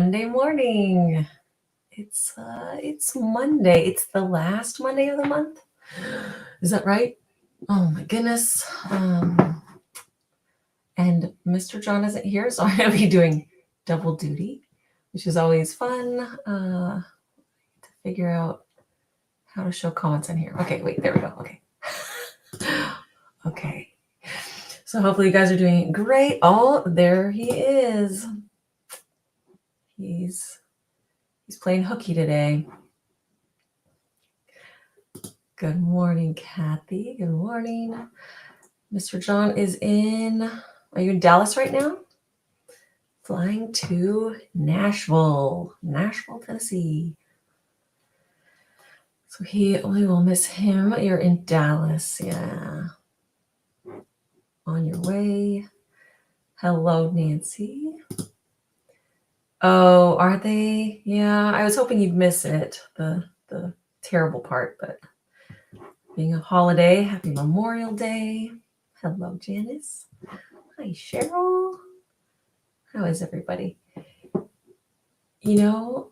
Monday morning. It's Monday. It's the last Monday of the month. Is that right? Oh my goodness. And Mr. John isn't here, so I'm gonna be doing double duty, which is always fun. To figure out how to show comments in here. Okay, wait, there we go. Okay. Okay. So hopefully you guys are doing great. Oh, there he is. He's playing hooky today. Good morning, Kathy. Good morning. Mr. John is in, are you in Dallas right now? Flying to Nashville, Tennessee. So we will miss him. You're in Dallas, yeah. On your way. Hello, Nancy. Oh, are they? Yeah, I was hoping you'd miss it, the terrible part, but being a holiday, happy Memorial Day. Hello, Janice. Hi, Cheryl. How is everybody? You know,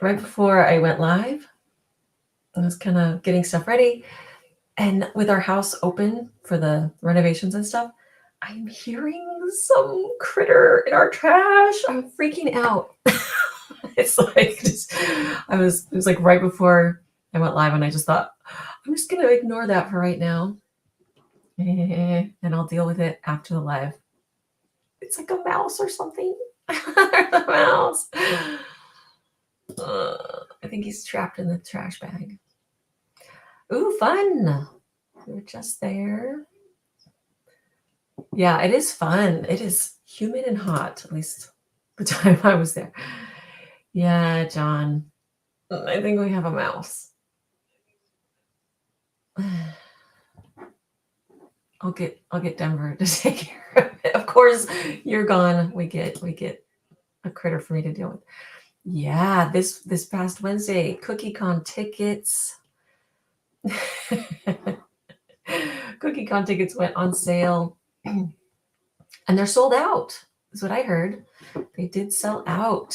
right before I went live, I was kind of getting stuff ready. And with our house open for the renovations and stuff, I'm hearing some critter in our trash. I'm freaking out. It's like, it was like right before I went live, and I just thought, I'm just going to ignore that for right now. And I'll deal with it after the live. It's like a mouse or something. There's a mouse. I think he's trapped in the trash bag. Ooh, fun. We're just there. Yeah, it is fun. It is humid and hot, at least the time I was there. Yeah, John. I think we have a mouse. I'll get Denver to take care of it. Of course, you're gone. We get a critter for me to deal with. Yeah, this past Wednesday, CookieCon tickets. CookieCon tickets went on sale, and they're sold out. Is what I heard. They did sell out.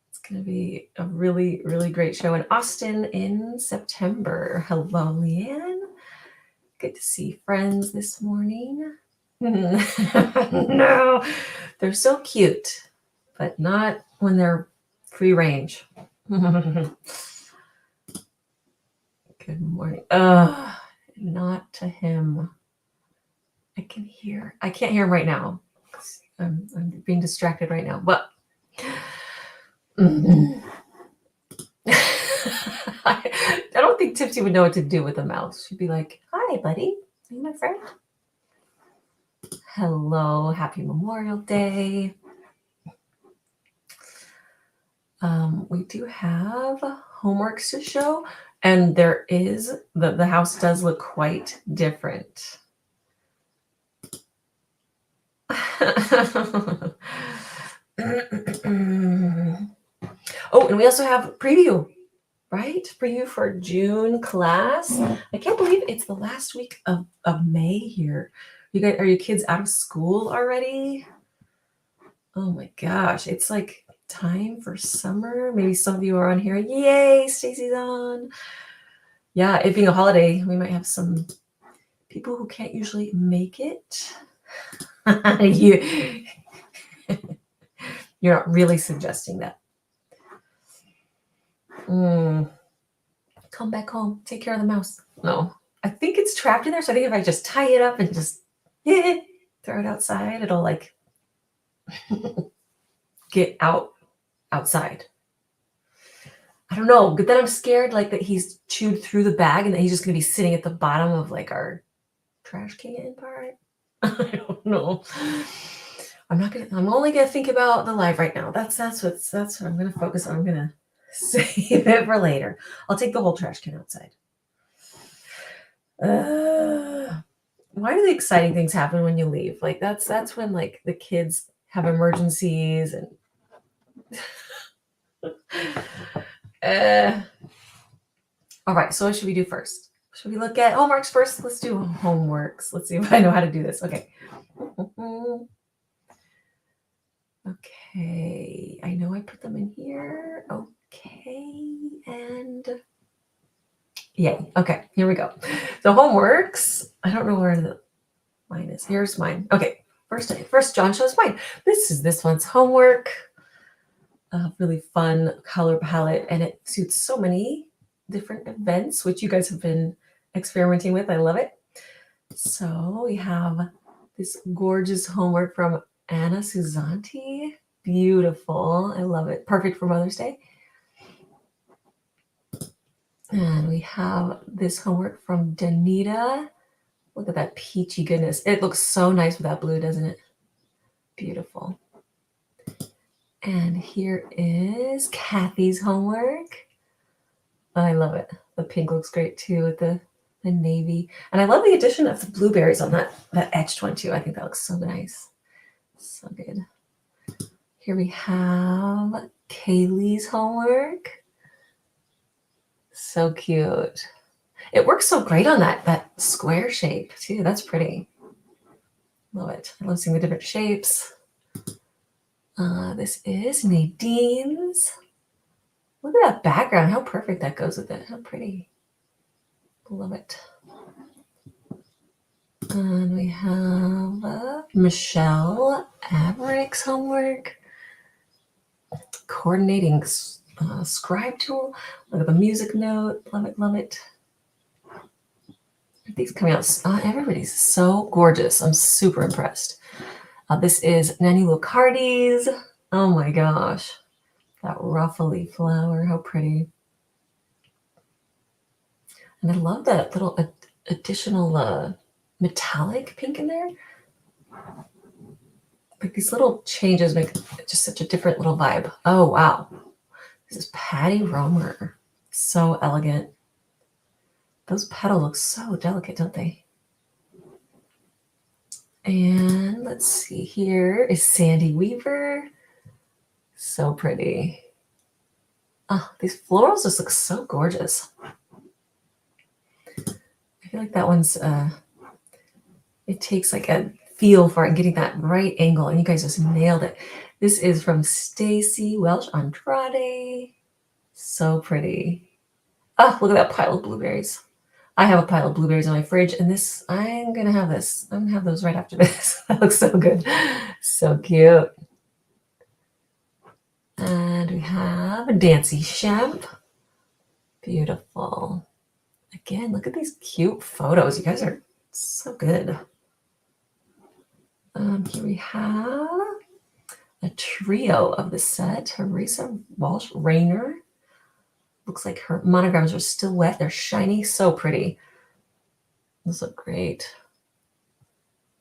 It's going to be a really, really great show in Austin in September. Hello, Leanne. Good to see friends this morning. No, they're so cute, but not when they're free range. Good morning. Not to him. I can't hear him right now. I'm being distracted right now, but I don't think Tipsy would know what to do with a mouse. She'd be like, "Hi, buddy. Are you my friend?" Hello, happy Memorial Day. We do have homeworks to show, and there is the house does look quite different. Oh, and we also have preview, right? Preview for June class. I can't believe it's the last week of May here. You guys, are your kids out of school already? Oh my gosh, it's like time for summer. Maybe some of you are on here. Yay, Stacy's on. Yeah, it being a holiday, we might have some people who can't usually make it. You're not really suggesting that. Come back home. Take care of the mouse. No, I think it's trapped in there. So I think if I just tie it up and just throw it outside, it'll like get outside. I don't know, but then I'm scared like that he's chewed through the bag and that he's just gonna be sitting at the bottom of like our trash can part. I don't know. I'm only gonna think about the live right now. That's what I'm gonna focus on. I'm gonna save it for later. I'll take the whole trash can outside. Why do the exciting things happen when you leave? Like that's when like the kids have emergencies and all right, so what should we do first? Should we look at homeworks first? Let's do homeworks. Let's see if I know how to do this. Okay. Okay, I know I put them in here. Okay, and yay. Okay, here we go. The homeworks. I don't know where mine is. Here's mine. Okay, first John shows mine. This is this one's homework. A really fun color palette, and it suits so many different events, which you guys have been experimenting with. I love it. So we have this gorgeous homework from Anna Susanti. Beautiful. I love it. Perfect for Mother's Day. And we have this homework from Danita. Look at that peachy goodness. It looks so nice with that blue, doesn't it? Beautiful. And here is Kathy's homework. I love it. The pink looks great too with the navy. And I love the addition of the blueberries on that etched one too. I think that looks so nice. So good. Here we have Kaylee's homework. So cute. It works so great on that square shape too. That's pretty. Love it. I love seeing the different shapes. This is Nadine's. Look at that background. How perfect that goes with it. How pretty. Love it. And we have Michelle Averick's homework. Coordinating scribe tool. Look at the music note. Love it, love it. These coming out. Everybody's so gorgeous. I'm super impressed. This is Nanny Lucardi's. Oh my gosh. That ruffly flower. How pretty. And I love that little additional metallic pink in there. Like these little changes make just such a different little vibe. Oh, wow. This is Patty Romer. So elegant. Those petals look so delicate, don't they? And let's see, here is Sandy Weaver. So pretty. Oh, these florals just look so gorgeous. I feel like that one's, it takes like a feel for it and getting that right angle, and you guys just nailed it. This is from Stacy Welsh Andrade. So pretty. Oh, look at that pile of blueberries. I have a pile of blueberries in my fridge, and this, I'm gonna have this. I'm gonna have those right after this. That looks so good. So cute. And we have Dancy Shemp. Beautiful. Again, look at these cute photos. You guys are so good. Here we have a trio of the set. Teresa Walsh Rayner. Looks like her monograms are still wet. They're shiny, so pretty. Those look great.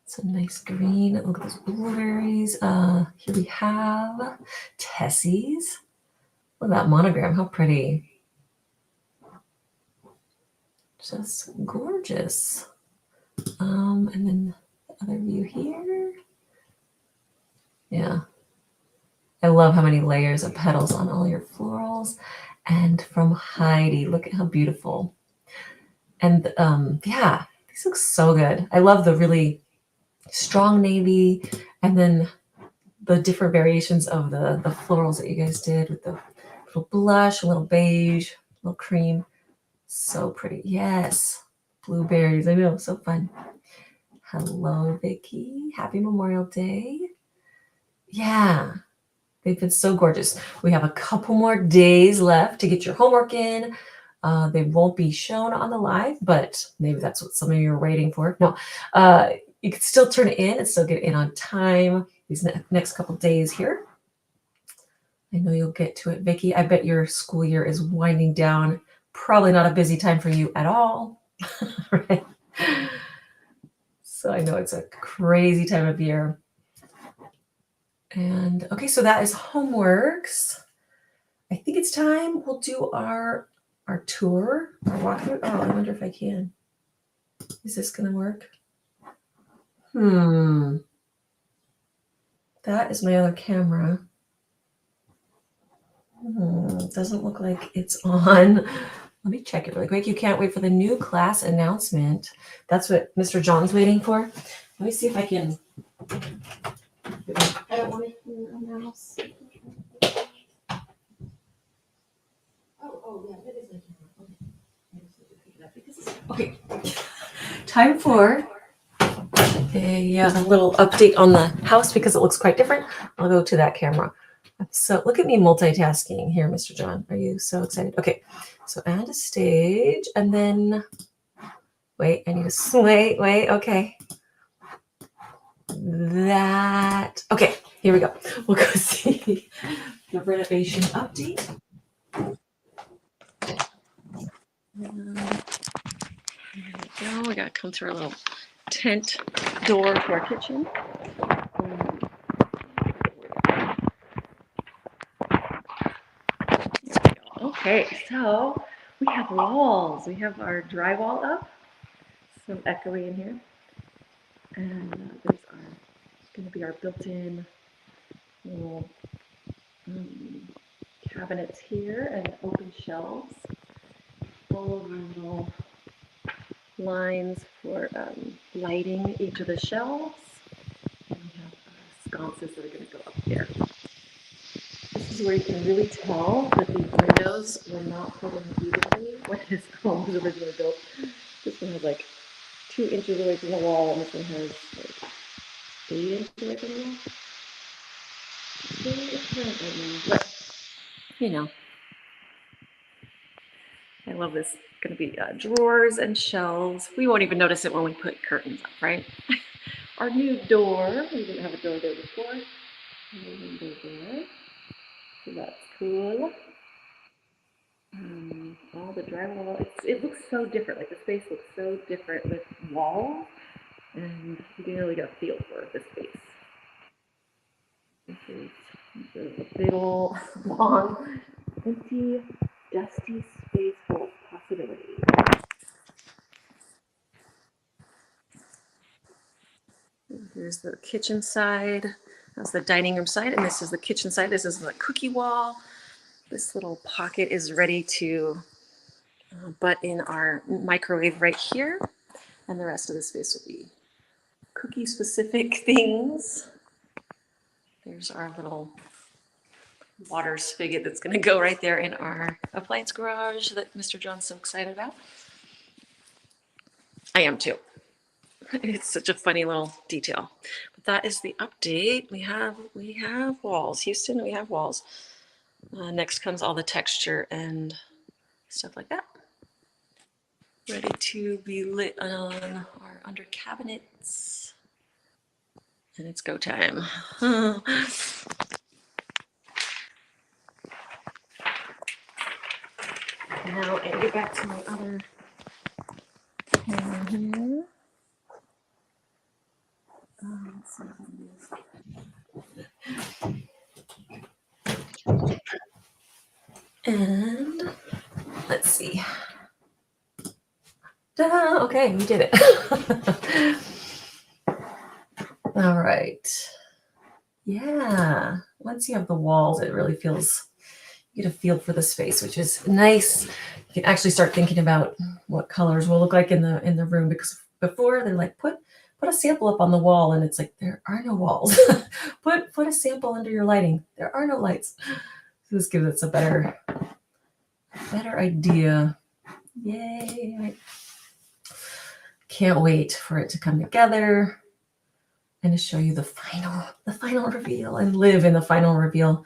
It's a nice green. Look at those blueberries. Here we have Tessie's. Look at that monogram. How pretty. Just gorgeous. And then the other view here. Yeah. I love how many layers of petals on all your florals. And from Heidi, look at how beautiful. And yeah, these look so good. I love the really strong navy, and then the different variations of the florals that you guys did with the little blush, a little beige, a little cream. So pretty. Yes. Blueberries. I know. So fun. Hello, Vicki. Happy Memorial Day. Yeah. They've been so gorgeous. We have a couple more days left to get your homework in. They won't be shown on the live, but maybe that's what some of you are waiting for. No, you can still turn it in and still get in on time these next couple days here. I know you'll get to it, Vicki. I bet your school year is winding down. Probably not a busy time for you at all. Right? So I know it's a crazy time of year. And okay, so that is homeworks. I think it's time we'll do our tour, our walkthrough. Oh, I wonder if I can. Is this gonna work? That is my other camera. Doesn't look like it's on. Let me check it really quick. You can't wait for the new class announcement. That's what Mr. John's waiting for. Let me see if I can I don't want to hear a mouse. Oh, yeah, that is my camera. Okay. I just need to pick it up because okay. Time for a little update on the house because it looks quite different. I'll go to that camera. So look at me multitasking here, Mr. John. Are you so excited? Okay, so add a stage and then wait, I need to wait, okay. That okay, here we go. We'll go see the renovation update. Here we go. We gotta come through a little tent door to our kitchen. Okay, so we have walls. We have our drywall up. Some echoey in here. And there's going to be our built-in little cabinets here and open shelves. All of our little lines for lighting each of the shelves. And we have sconces that are going to go up there. This is where you can really tell that these windows were not put in evenly when this home was originally built. This one has like 2 inches away from the wall, and this one has like 8 inches away from the wall. It's right now, but you know, I love this. It's going to be drawers and shelves. We won't even notice it when we put curtains up, right? Our new door. We didn't have a door there before. There. So that's cool. All the drywall. It looks so different. Like the space looks so different with walls, and you can really get a feel for the space. This is a big old, long, empty, dusty space full of possibilities. Here's the kitchen side. That's the dining room side, and this is the kitchen side. This is the cookie wall. This little pocket is ready to butt in our microwave right here, and the rest of the space will be cookie-specific things. There's our little water spigot that's going to go right there in our appliance garage that Mr. John's so excited about. I am too. It's such a funny little detail. But that is the update. We have walls. Houston, we have walls. Next comes all the texture and stuff like that. Ready to be lit on our under cabinets. And it's go time. Now I get back to my other camera here. Let's see how it is. And let's see. Ta-da! Okay, we did it. All right. Yeah. Once you have the walls, it really feels, you get a feel for the space, which is nice. You can actually start thinking about what colors will look like in the room, because before they're like, put a sample up on the wall, and it's like, there are no walls. put a sample under your lighting. There are no lights. So this gives us a better idea. Yay. Can't wait for it to come together and to show you the final reveal and live in the final reveal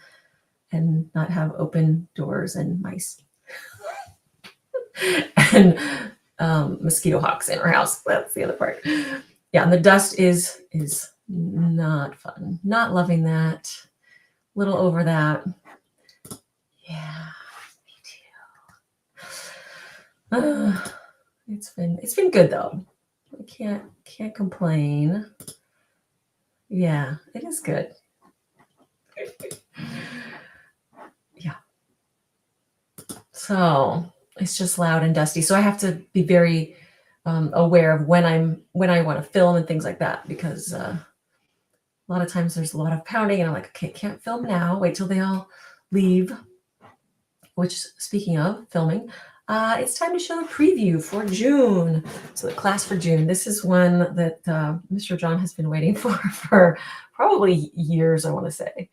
and not have open doors and mice and mosquito hawks in our house. That's the other part. Yeah, and the dust is not fun. Not loving that. A little over that. Yeah, me too. It's been good though. I can't complain. Yeah, it is good. Yeah. So it's just loud and dusty. So I have to be very aware of when I want to film and things like that, because a lot of times there's a lot of pounding and I'm like, okay, can't film now. Wait till they all leave. Which, speaking of filming, It's time to show the preview for June. So the class for June. This is one that Mr. John has been waiting for probably years, I want to say.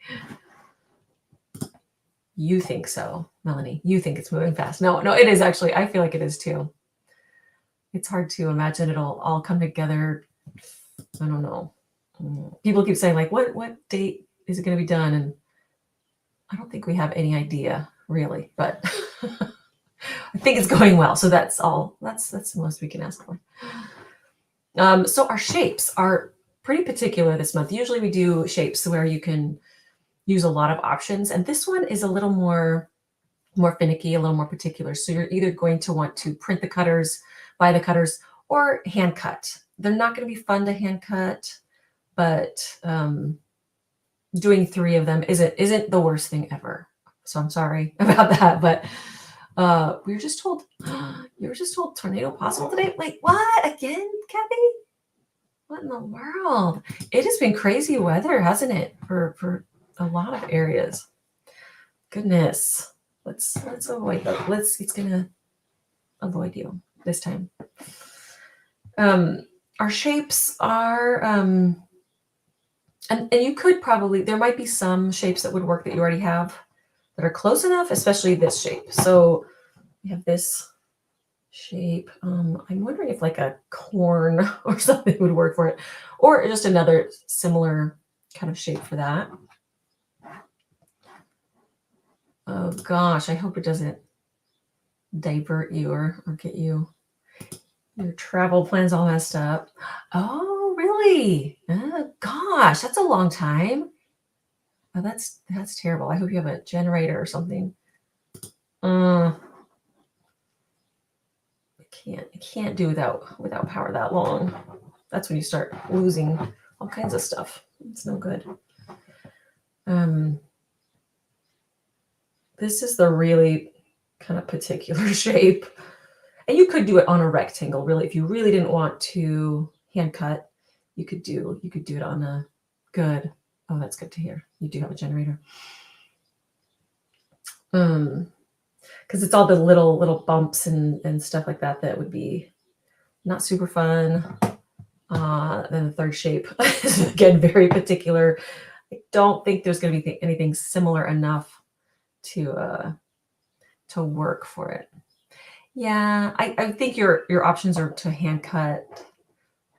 You think so, Melanie. You think it's moving fast. No, it is actually. I feel like it is too. It's hard to imagine it'll all come together. I don't know. People keep saying like, what date is it going to be done? And I don't think we have any idea really, but I think it's going well. So that's all. That's the most we can ask for. So our shapes are pretty particular this month. Usually we do shapes where you can use a lot of options, and this one is a little more finicky, a little more particular. So you're either going to want to print the cutters, buy the cutters, or hand cut. They're not going to be fun to hand cut, but doing 3 of them isn't the worst thing ever. So I'm sorry about that, but we were just told you were just told tornado possible today. Like what again, Kathy? What in the world? It has been crazy weather, hasn't it? For a lot of areas. Goodness. Let's avoid that. It's gonna avoid you this time. Our shapes are and you could probably, there might be some shapes that would work that you already have that are close enough, especially this shape. So we have this shape. I'm wondering if like a corn or something would work for it, or just another similar kind of shape for that. Oh gosh, I hope it doesn't divert you or get your travel plans all messed up. Oh, really? Oh, gosh, that's a long time. Oh, that's terrible. I hope you have a generator or something. I can't do without power that long. That's when you start losing all kinds of stuff. It's no good. This is the really kind of particular shape. And you could do it on a rectangle, really. If you really didn't want to hand cut, you could do it on a good. Oh, that's good to hear. You do have a generator. Because it's all the little bumps and stuff like that would be not super fun. Then the third shape is again very particular. I don't think there's going to be anything similar enough to work for it. Yeah, I think your options are to hand cut,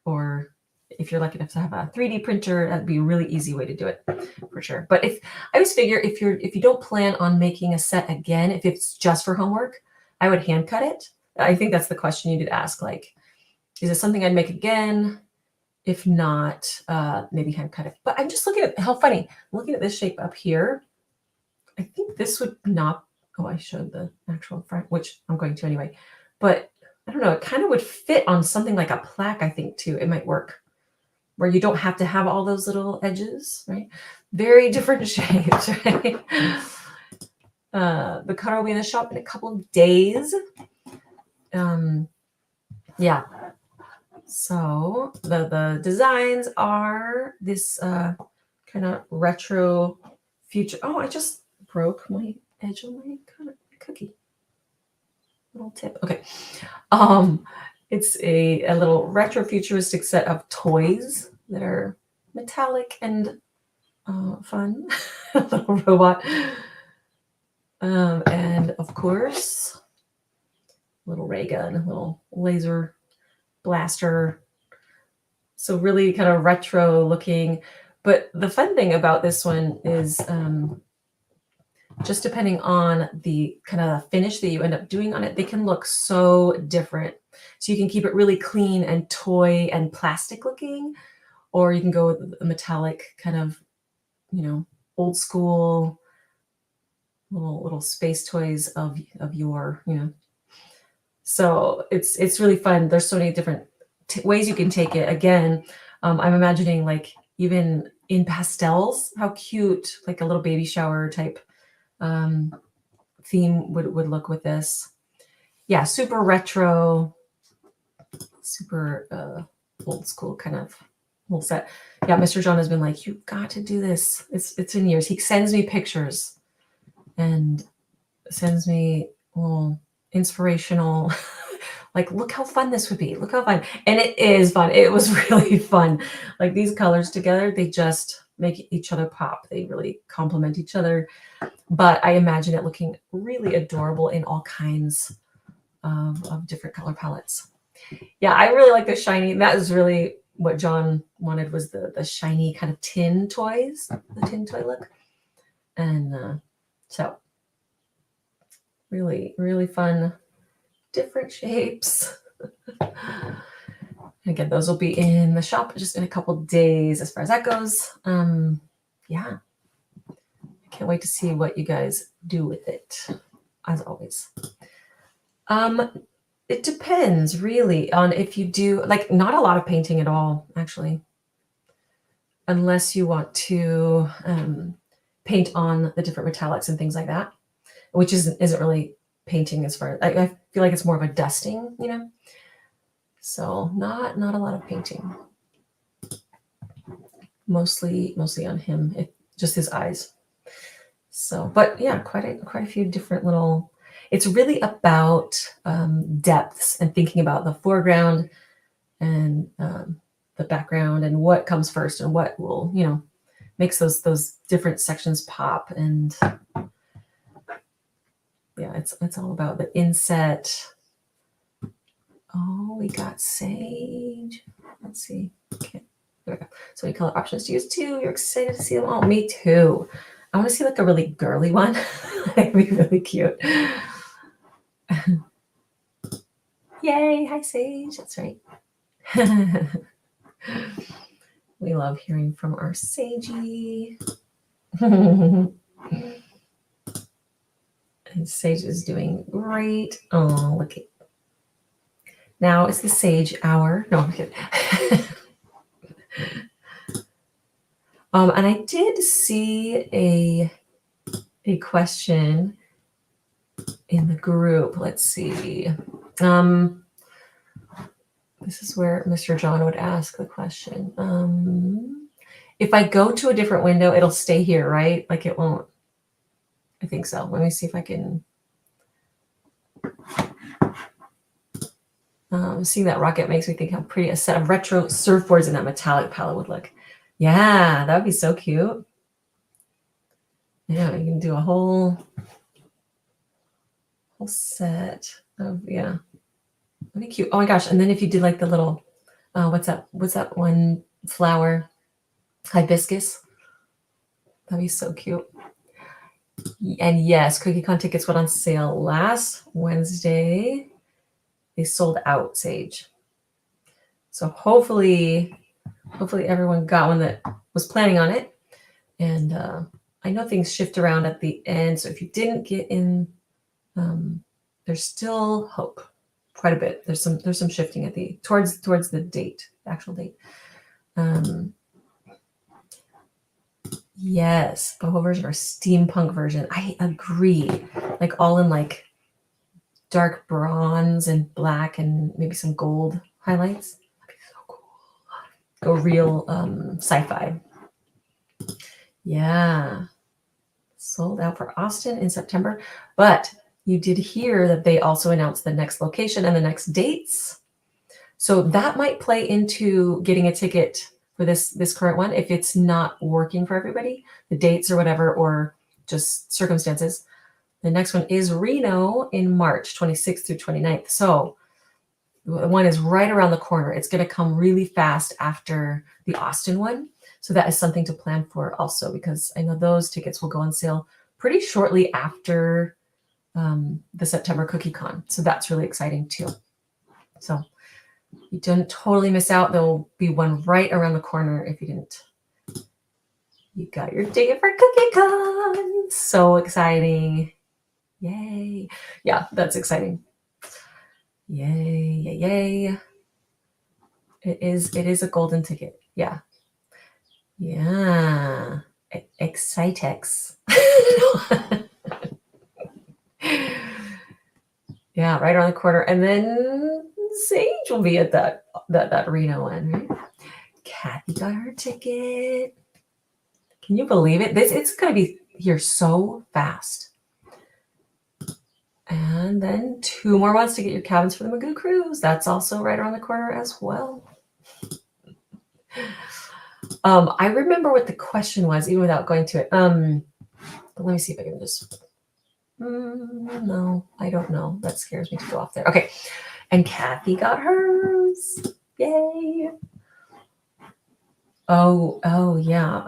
or if you're lucky enough to have a 3D printer, that'd be a really easy way to do it for sure. But I always figure if you don't plan on making a set again, if it's just for homework, I would hand cut it. I think that's the question you did ask. Like, is it something I'd make again? If not, maybe hand cut it. But I'm just looking at how funny. I'm looking at this shape up here. I think this would not. Oh, I showed the actual front, which I'm going to anyway. But I don't know. It kind of would fit on something like a plaque, I think, too. It might work where you don't have to have all those little edges, right? Very different shapes, right? The cutter will be in the shop in a couple of days. Yeah. So the designs are this kind of retro future. Oh, I just broke my edge of my cookie. Little tip. Okay. It's a little retro futuristic set of toys that are metallic and fun. A little robot. And of course, little ray gun, little laser blaster. So really kind of retro looking. But the fun thing about this one is just depending on the kind of finish that you end up doing on it, they can look so different. So you can keep it really clean and toy and plastic looking, or you can go with a metallic kind of, old school little space toys of your, So it's really fun. There's so many different ways you can take it. Again, I'm imagining like even in pastels, how cute, like a little baby shower type theme would look with this. Yeah, super retro, super old school kind of whole set. Yeah, Mr. John has been like, you've got to do this. It's in years. He sends me pictures and sends me little inspirational. Like, look how fun this would be. Look how fun. And it is fun. It was really fun. Like these colors together, they just make each other pop. They really complement each other. But I imagine it looking really adorable in all kinds of different color palettes. Yeah, I really like the shiny. That is really what John wanted, was the shiny kind of tin toys, the tin toy look. And so really, really fun, different shapes. Again, those will be in the shop just in a couple days as far as that goes. Yeah, I can't wait to see what you guys do with it, as always. It depends really on if you do, like, not a lot of painting at all, actually, unless you want to paint on the different metallics and things like that, which isn't really painting as far as I feel like it's more of a dusting, you know. So not a lot of painting. Mostly on him, just his eyes. So, but yeah, quite a few different little. It's really about depths and thinking about the foreground and the background and what comes first and what will, you know, makes those different sections pop. And yeah, it's all about the inset. Oh, we got sage. Let's see. Okay, there we go. So many color options to use too. You're excited to see them all. Me too. I want to see like a really girly one. That'd be really cute. Yay! Hi, Sage. That's right. We love hearing from our Sagey. And Sage is doing great. Oh, look at. Now it's the Sage hour. No, I'm kidding. And I did see a question in the group. Let's see. This is where Mr. John would ask the question. If I go to a different window, it'll stay here, right? Like it won't. I think so. Let me see if I can. Seeing that rocket makes me think how pretty a set of retro surfboards in that metallic palette would look. Yeah, that would be so cute. Yeah, you can do a whole set of, yeah. That'd be cute. Oh my gosh. And then if you did like the little, what's that one flower? Hibiscus. That'd be so cute. And yes, CookieCon tickets went on sale last Wednesday. They sold out, Sage. So hopefully everyone got one that was planning on it. And I know things shift around at the end. So if you didn't get in, there's still hope. Quite a bit. There's some shifting at the towards the date, the actual date. Yes, boho version or steampunk version. I agree. Like all in like dark bronze and black and maybe some gold highlights. That'd be so cool. Go real sci-fi. Yeah. Sold out for Austin in September. But you did hear that they also announced the next location and the next dates. So that might play into getting a ticket for this current one if it's not working for everybody, the dates or whatever, or just circumstances. The next one is Reno in March 26th through 29th. So one is right around the corner. It's going to come really fast after the Austin one. So that is something to plan for also, because I know those tickets will go on sale pretty shortly after the September CookieCon. So that's really exciting too. So you didn't totally miss out. There will be one right around the corner if you didn't. You got your ticket for CookieCon. So exciting. Yay. Yeah, that's exciting. Yay, yay, yay. It is a golden ticket. Yeah. Yeah. Excitex. Yeah, right around the corner. And then Sage will be at that Reno one, right? Kathy got her ticket. Can you believe it? It's gonna be here so fast. And then 2 more months to get your cabins for the McGoo cruise. That's also right around the corner as well. I remember what the question was, even without going to it. But let me see if I can just. No, I don't know. That scares me to go off there. Okay. And Kathy got hers. Yay. Oh, yeah.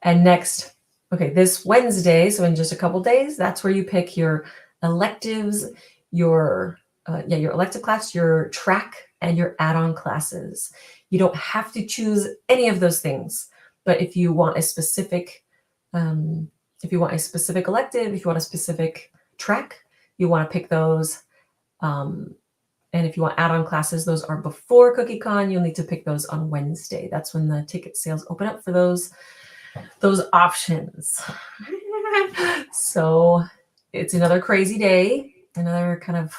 And next, okay, this Wednesday, so in just a couple days, that's where you pick your electives, your elective class, your track, and your add-on classes. You don't have to choose any of those things, but if you want a specific, elective, if you want a specific track, you want to pick those. And if you want add-on classes, those are before CookieCon. You'll need to pick those on Wednesday. That's when the ticket sales open up for those options. So it's another crazy day, another kind of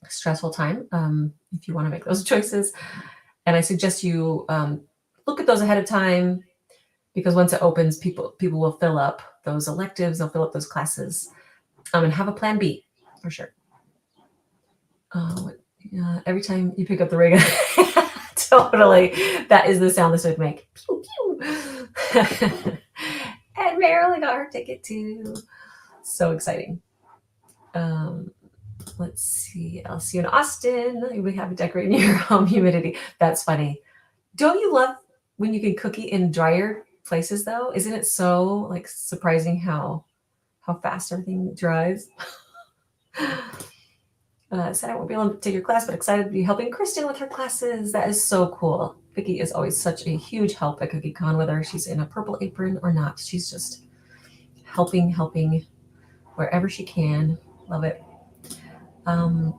stressful time if you want to make those choices. And I suggest you look at those ahead of time, because once it opens, people will fill up those electives, they'll fill up those classes, and have a plan B for sure. Every time you pick up the ring, totally, that is the sound this would make. Pew, pew. And Marilyn got her ticket too. So exciting. Let's see. I'll see you in Austin. We have a decorating your home humidity. That's funny. Don't you love when you can cookie in drier places though? Isn't it so like surprising how fast everything dries? Said I won't be able to take your class, but excited to be helping Kristen with her classes. That is so cool. Vicki is always such a huge help at CookieCon, whether she's in a purple apron or not. She's just helping wherever she can. Love it.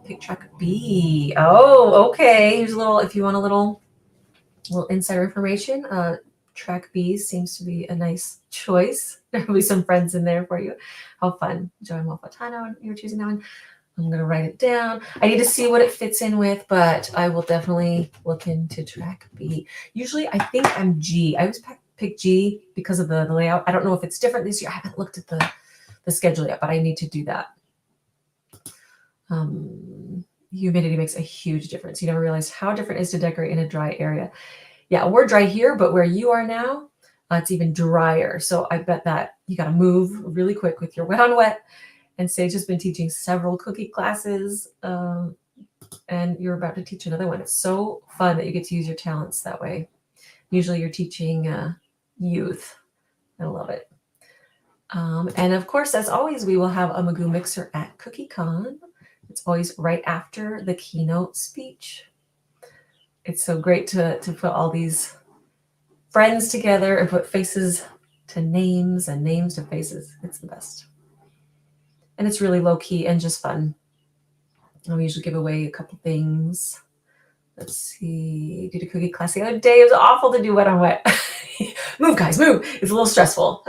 Pick track B. Oh, okay. Here's a little, if you want a little insider information, track B seems to be a nice choice. There will be some friends in there for you. How fun. Joan Wafatano, you're choosing that one. I'm going to write it down. I need to see what it fits in with, but I will definitely look into track B. Usually I think I'm G. I always pick G because of the layout. I don't know if it's different this year. I haven't looked at the schedule yet, but I need to do that. Humidity makes a huge difference. You never realize how different it is to decorate in a dry area. Yeah, we're dry here, but where you are now, it's even drier. So I bet that you got to move really quick with your wet on wet. And Sage has been teaching several cookie classes, and you're about to teach another one. It's so fun that you get to use your talents that way. Usually you're teaching youth. I love it. And of course, as always, we will have a McGoo mixer at CookieCon. It's always right after the keynote speech. It's so great to put all these friends together and put faces to names and names to faces. It's the best. And it's really low key and just fun. I'll usually give away a couple things. Let's see. Did a cookie class the other day. It was awful to do wet on wet. Move, guys, move. It's a little stressful.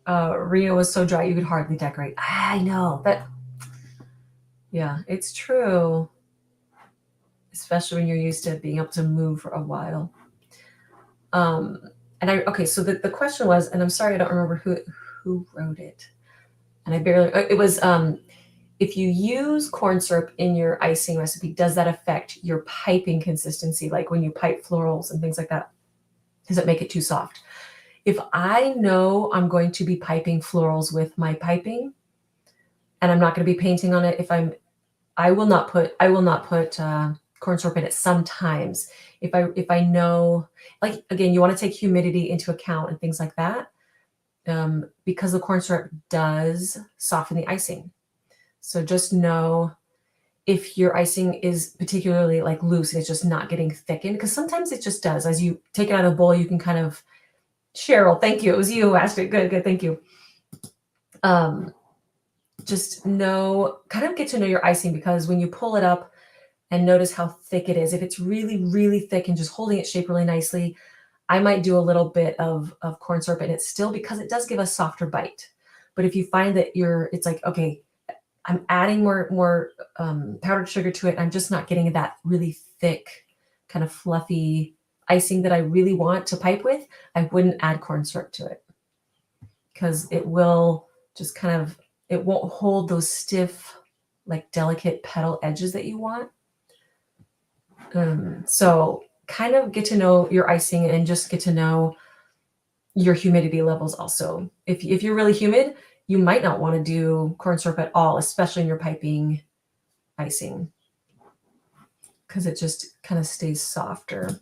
Rio was so dry you could hardly decorate. I know that. Yeah, it's true. Especially when you're used to being able to move for a while. So the question was, and I'm sorry I don't remember who wrote it. And it was if you use corn syrup in your icing recipe, does that affect your piping consistency? Like when you pipe florals and things like that, does it make it too soft? If I know I'm going to be piping florals with my piping and I'm not going to be painting on it, I will not put corn syrup in it sometimes. If I know, like, again, you want to take humidity into account and things like that, because the corn syrup does soften the icing. So just know if your icing is particularly like loose and it's just not getting thickened, because sometimes it just does. As you take it out of the bowl, you can kind of, Cheryl, thank you. It was you who asked it. Good, thank you. Just know, kind of get to know your icing, because when you pull it up and notice how thick it is, if it's really, really thick and just holding its shape really nicely, I might do a little bit of corn syrup in it still, because it does give a softer bite. But if you find that it's like, okay, I'm adding more powdered sugar to it, I'm just not getting that really thick, kind of fluffy icing that I really want to pipe with, I wouldn't add corn syrup to it, because it will just kind of, it won't hold those stiff, like delicate petal edges that you want. So kind of get to know your icing and just get to know your humidity levels also. If you're really humid, you might not want to do corn syrup at all, especially in your piping icing, because it just kind of stays softer.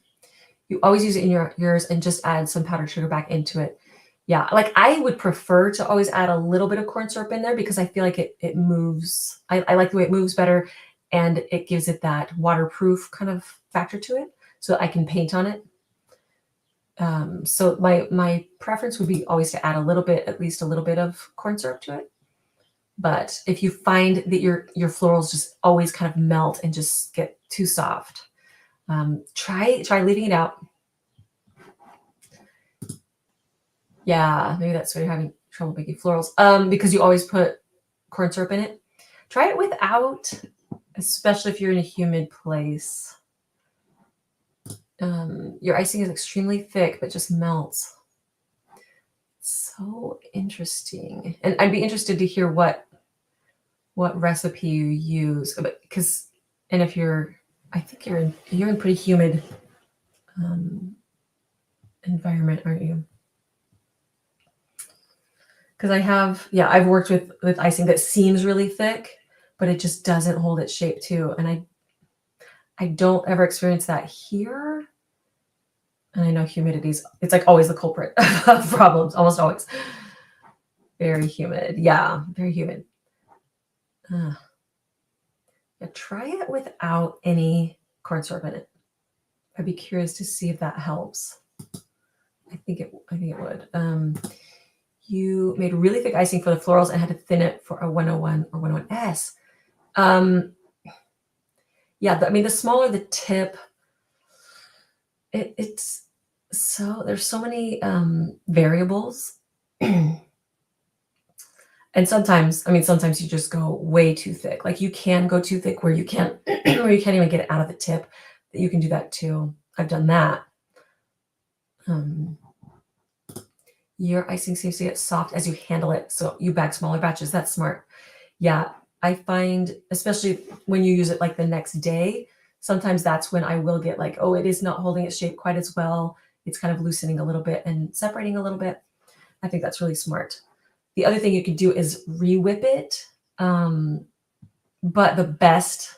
You always use it in yours and just add some powdered sugar back into it. Yeah, like I would prefer to always add a little bit of corn syrup in there because I feel like it moves. I like the way it moves better, and it gives it that waterproof kind of factor to it, so I can paint on it. So my preference would be always to add a little bit, at least a little bit of corn syrup to it. But if you find that your florals just always kind of melt and just get too soft, try leaving it out. Yeah, maybe that's why you're having trouble making florals. Because you always put corn syrup in it. Try it without, especially if you're in a humid place. Your icing is extremely thick, but just melts. So interesting. And I'd be interested to hear what recipe you use, because, and if you're, I think you're in pretty humid environment, aren't you? Because I've worked with icing that seems really thick, but it just doesn't hold its shape too. And I don't ever experience that here. And I know humidity's, it's like always the culprit of problems, almost always. Very humid. Yeah, very humid. Yeah, try it without any corn syrup in it. I'd be curious to see if that helps. I think it would. You made really thick icing for the florals and had to thin it for a 101 or 101S. Yeah, I mean, the smaller the tip, it's so, there's so many variables. And sometimes you just go way too thick. Like you can go too thick where you can't where you can't even get it out of the tip. You can do that too. I've done that. Your icing seems to get soft as you handle it, so you bag smaller batches. That's smart. Yeah, I find, especially when you use it like the next day, sometimes that's when I will get like, oh, it is not holding its shape quite as well. It's kind of loosening a little bit and separating a little bit. I think that's really smart. The other thing you could do is re-whip it. But the best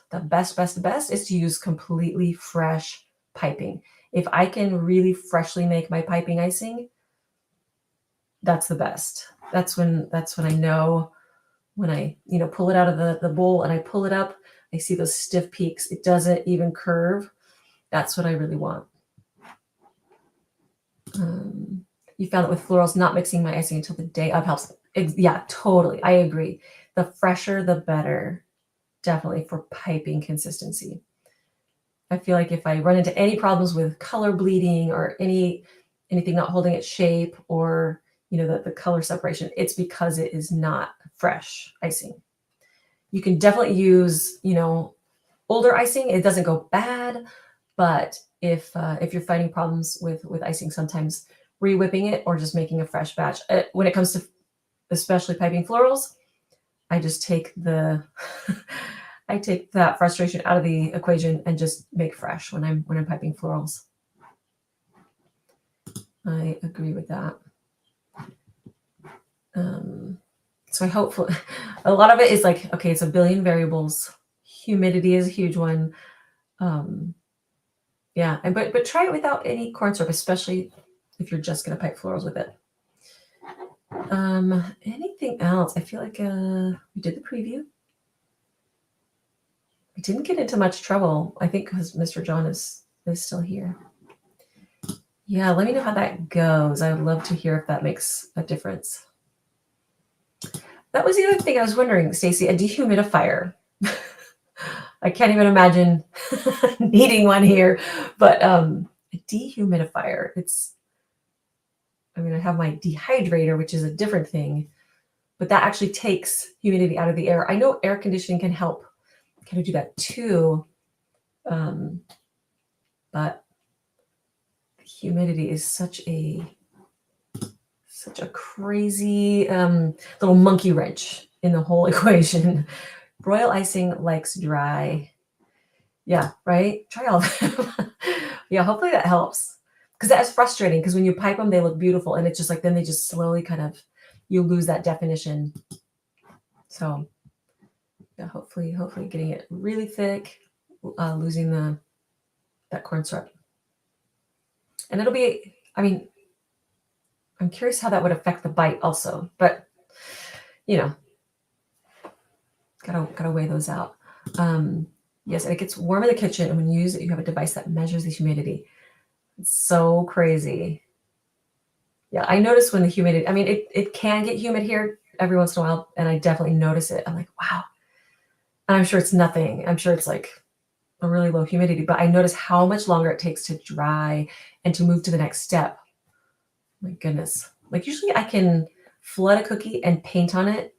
is to use completely fresh piping. If I can really freshly make my piping icing, that's the best. That's when I know, when I, pull it out of the bowl and I pull it up, I see those stiff peaks. It doesn't even curve. That's what I really want. You found that with florals, not mixing my icing until the day of helps. Yeah, totally. I agree. The fresher, the better. Definitely for piping consistency. I feel like if I run into any problems with color bleeding or anything not holding its shape, or the color separation, it's because it is not fresh icing. You can definitely use older icing. It doesn't go bad, but if you're finding problems with icing, sometimes re-whipping it or just making a fresh batch. When it comes to especially piping florals, I just take I take that frustration out of the equation and just make fresh when I'm piping florals. I agree with that. So I hope a lot of it is like, okay, it's a billion variables. Humidity is a huge one. Yeah, but try it without any corn syrup, especially if you're just gonna pipe florals with it. Anything else? I feel like we did the preview. We didn't get into much trouble, I think, because Mr. John is still here. Yeah, let me know how that goes. I would love to hear if that makes a difference. That was the other thing I was wondering, Stacy, a dehumidifier. I can't even imagine needing one here, but a dehumidifier. I have my dehydrator, which is a different thing, but that actually takes humidity out of the air. I know air conditioning can help kind of do that too, but humidity is such a crazy little monkey wrench in the whole equation. Royal icing likes dry. Yeah, right? Try all of them. Yeah, hopefully that helps. Because that's frustrating, because when you pipe them, they look beautiful. And it's just like, then they just slowly kind of, you lose that definition. So yeah, hopefully getting it really thick, losing that corn syrup. And it'll be, I mean, I'm curious how that would affect the bite also, but you know, gotta weigh those out. Yes, and it gets warm in the kitchen, and when you use it, you have a device that measures the humidity. It's so crazy. Yeah, I notice when the humidity, I mean, it can get humid here every once in a while, and I definitely notice it. I'm like, wow. And I'm sure it's nothing. I'm sure it's like a really low humidity, but I notice how much longer it takes to dry and to move to the next step. My goodness. Like usually I can flood a cookie and paint on it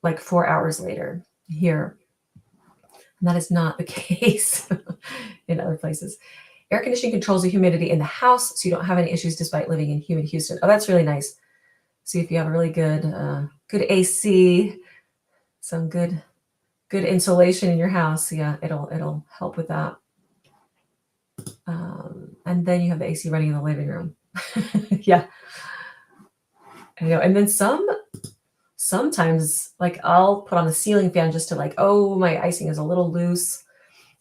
like 4 hours later here. And that is not the case in other places. Air conditioning controls the humidity in the house, so you don't have any issues despite living in humid Houston. Oh, that's really nice. See if you have a really good AC, some good insulation in your house. Yeah, it'll help with that. And then you have the AC running in the living room. Yeah, I know. And then sometimes like I'll put on the ceiling fan just to like, oh, my icing is a little loose,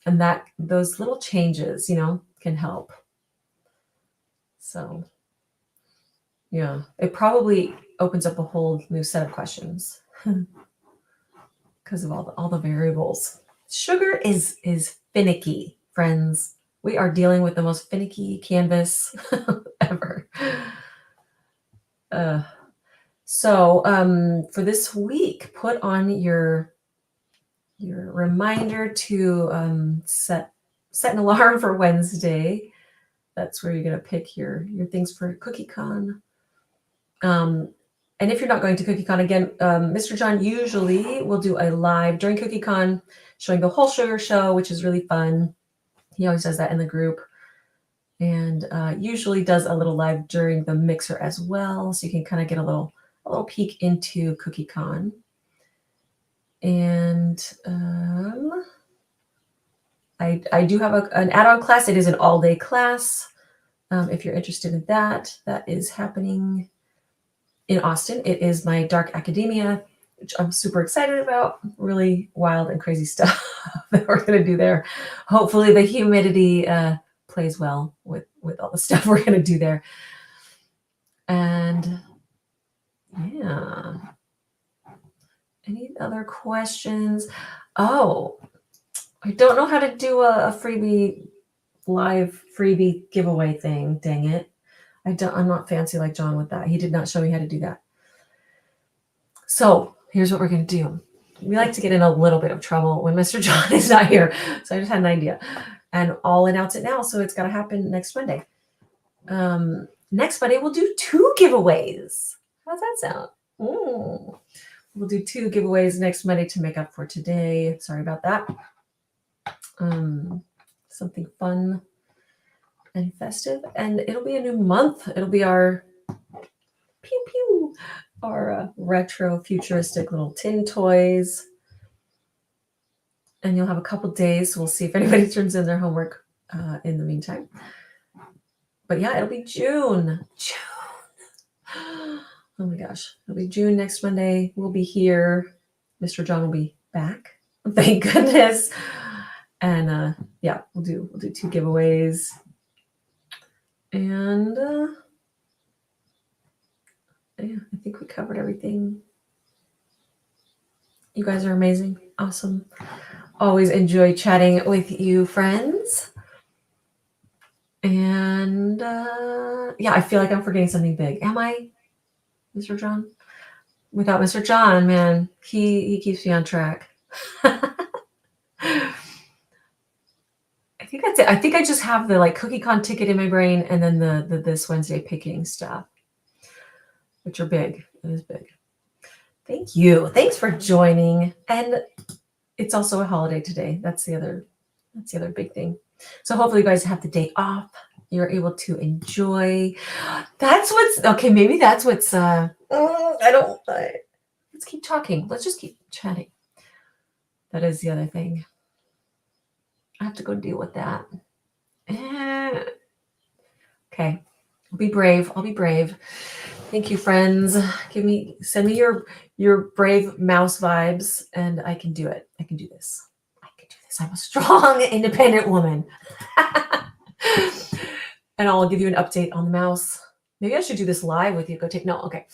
and that those little changes, can help. So yeah, it probably opens up a whole new set of questions because of all the variables. Sugar is finicky, friends. We are dealing with the most finicky canvas ever. So for this week, put on your reminder to set an alarm for Wednesday. That's where you're going to pick your things for CookieCon. And if you're not going to CookieCon, again, Mr. John usually will do a live during CookieCon showing the whole sugar show, which is really fun. He always does that in the group. And usually does a little live during the mixer as well. So you can kind of get a little peek into CookieCon. And I do have an add-on class. It is an all-day class. If you're interested in that is happening in Austin. It is my Dark Academia, which I'm super excited about. Really wild and crazy stuff that we're going to do there. Hopefully the humidity plays well with all the stuff we're going to do there. And yeah. Any other questions? Oh, I don't know how to do a live freebie giveaway thing. Dang it. I'm not fancy like John with that. He did not show me how to do that. So here's what we're going to do. We like to get in a little bit of trouble when Mr. John is not here. So I just had an idea. And I'll announce it now. So it's got to happen next Monday. Next Monday, we'll do 2 giveaways. How's that sound? We'll do 2 giveaways next Monday to make up for today. Sorry about that. Something fun and festive. And it'll be a new month. It'll be our our retro futuristic little tin toys. And you'll have a couple days. So we'll see if anybody turns in their homework in the meantime. But yeah, it'll be June. Oh my gosh. It'll be June next Monday. We'll be here. Mr. John will be back. Thank goodness. And yeah, we'll do 2 giveaways. And yeah, I think we covered everything. You guys are amazing. Awesome. Always enjoy chatting with you, friends. And yeah, I feel like I'm forgetting something big. Am I, Mr. John? Without Mr. John, man, he keeps me on track. I think that's it. I think I just have the like CookieCon ticket in my brain, and then the this Wednesday picking stuff, which are big. It is big. Thank you. Thanks for joining. And it's also a holiday today. That's the other big thing. So hopefully you guys have the day off you're able to enjoy. That's what's okay. Maybe that's what's. I don't. Let's keep talking. Let's just keep chatting. That is the other thing. I have to go deal with that. Okay. I'll be brave. I'll be brave. Thank you, friends. Send me your brave mouse vibes, and I can do it. I can do this. I can do this. I'm a strong, independent woman. And I'll give you an update on the mouse. Maybe I should do this live with you. Okay.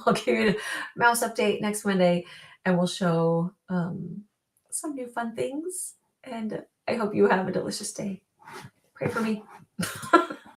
I'll give you a mouse update next Monday, and we'll show some new fun things. And I hope you have a delicious day. Pray for me.